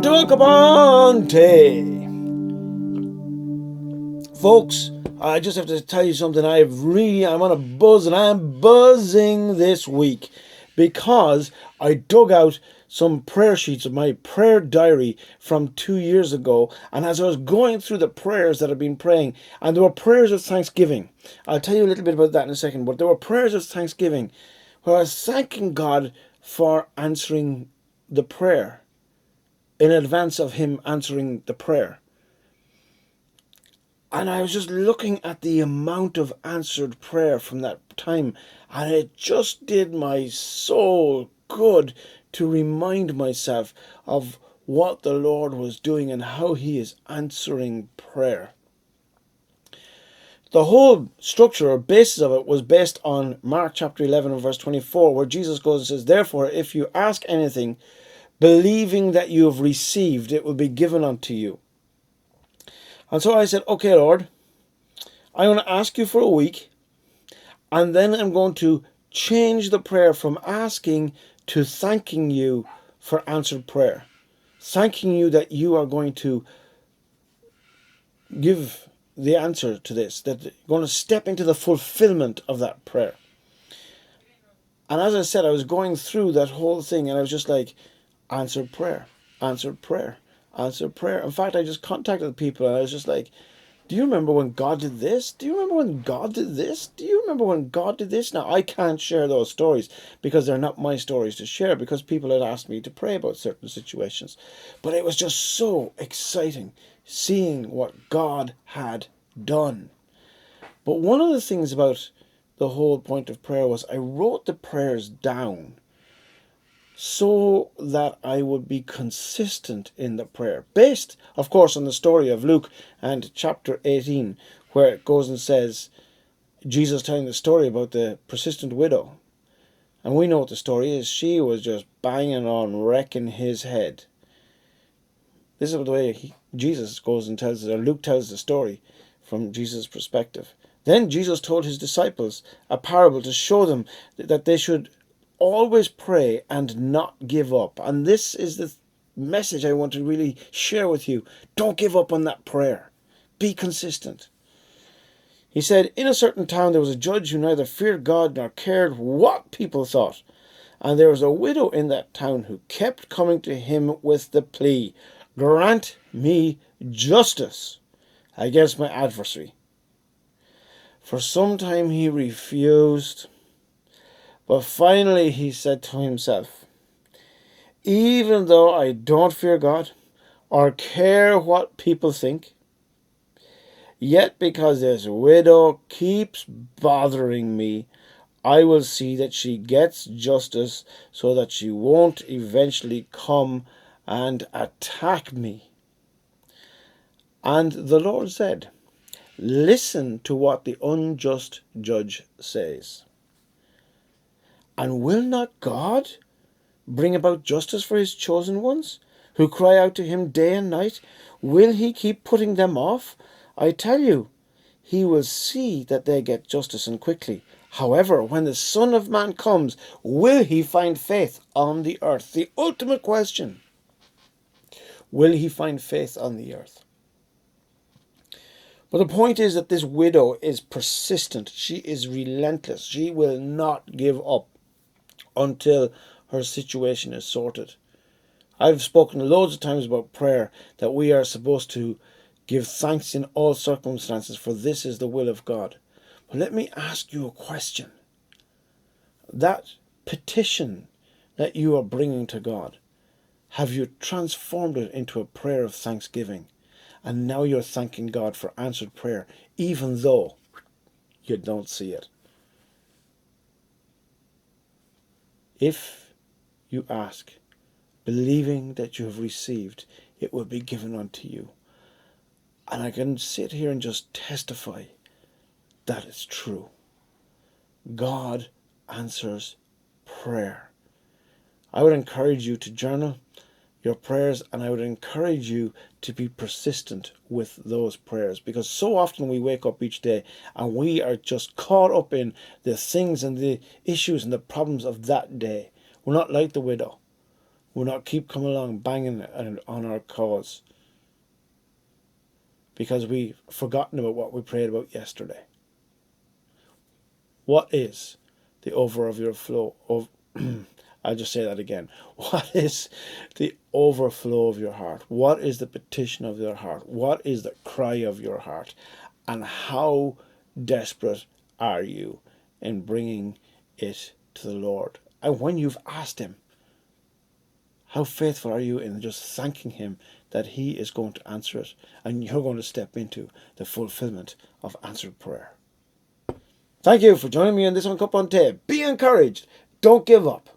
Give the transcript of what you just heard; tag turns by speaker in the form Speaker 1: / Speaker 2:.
Speaker 1: to a cupán tea. Folks, I just have to tell you something. I'm on a buzz, and I'm buzzing this week because I dug out some prayer sheets of my prayer diary from 2 years ago. And as I was going through the prayers that I've been praying, and there were prayers of thanksgiving. I'll tell you a little bit about that in a second, but there were prayers of thanksgiving where I was thanking God for answering the prayer in advance of Him answering the prayer. And I was just looking at the amount of answered prayer from that time, and it just did my soul good to remind myself of what the Lord was doing and how He is answering prayer. The whole structure or basis of it was based on Mark chapter 11 and verse 24, where Jesus goes and says, "Therefore, if you ask anything, believing that you have received, it will be given unto you." And so I said, "Okay, Lord, I'm going to ask you for a week, and then I'm going to change the prayer from asking to thanking you for answered prayer. Thanking you that you are going to give the answer to this, that you're going to step into the fulfillment of that prayer." And as I said, I was going through that whole thing, and I was just like, answered prayer, answered prayer, answered prayer. In fact, I just contacted people, and I was just like, do you remember when God did this? Do you remember when God did this? Do you remember when God did this? Now, I can't share those stories because they're not my stories to share, because people had asked me to pray about certain situations. But it was just so exciting seeing what God had done. But one of the things about the whole point of prayer was I wrote the prayers down so that I would be consistent in the prayer. Based, of course, on the story of Luke and chapter 18, where it goes and says, Jesus telling the story about the persistent widow. And we know what the story is. She was just banging on, wrecking his head. This is the way Jesus goes and tells it, or Luke tells the story from Jesus' perspective. Then Jesus told his disciples a parable to show them that they should always pray and not give up. And this is the message I want to really share with you. Don't give up on that prayer. Be consistent. He said, "In a certain town there was a judge who neither feared God nor cared what people thought. And there was a widow in that town who kept coming to him with the plea, 'Grant me justice against my adversary.' For some time he refused. But finally he said to himself, 'Even though I don't fear God or care what people think, yet because this widow keeps bothering me, I will see that she gets justice so that she won't eventually come and attack me.' And the Lord said, 'Listen to what the unjust judge says. And will not God bring about justice for his chosen ones, who cry out to him day and night? Will he keep putting them off? I tell you, he will see that they get justice, and quickly. However, when the Son of Man comes, will he find faith on the earth?'" The ultimate question. Will he find faith on the earth? But the point is that this widow is persistent. She is relentless. She will not give up until her situation is sorted. I've spoken loads of times about prayer, that we are supposed to give thanks in all circumstances, for this is the will of God. But let me ask you a question. That petition that you are bringing to God, have you transformed it into a prayer of thanksgiving? And now you're thanking God for answered prayer, even though you don't see it. If you ask, believing that you have received, it will be given unto you. And I can sit here and just testify that it's true. God answers prayer. I would encourage you to journal your prayers, and I would encourage you to be persistent with those prayers, because so often we wake up each day and we are just caught up in the things and the issues and the problems of that day. We're not like the widow. We'll not keep coming along banging on our cause because we've forgotten about what we prayed about yesterday. What is the over of your flow of I'll just say that again. What is the overflow of your heart? What is the petition of your heart? What is the cry of your heart? And how desperate are you in bringing it to the Lord? And when you've asked him, how faithful are you in just thanking him that he is going to answer it and you're going to step into the fulfillment of answered prayer? Thank you for joining me on this one, Cup on Tape. Be encouraged. Don't give up.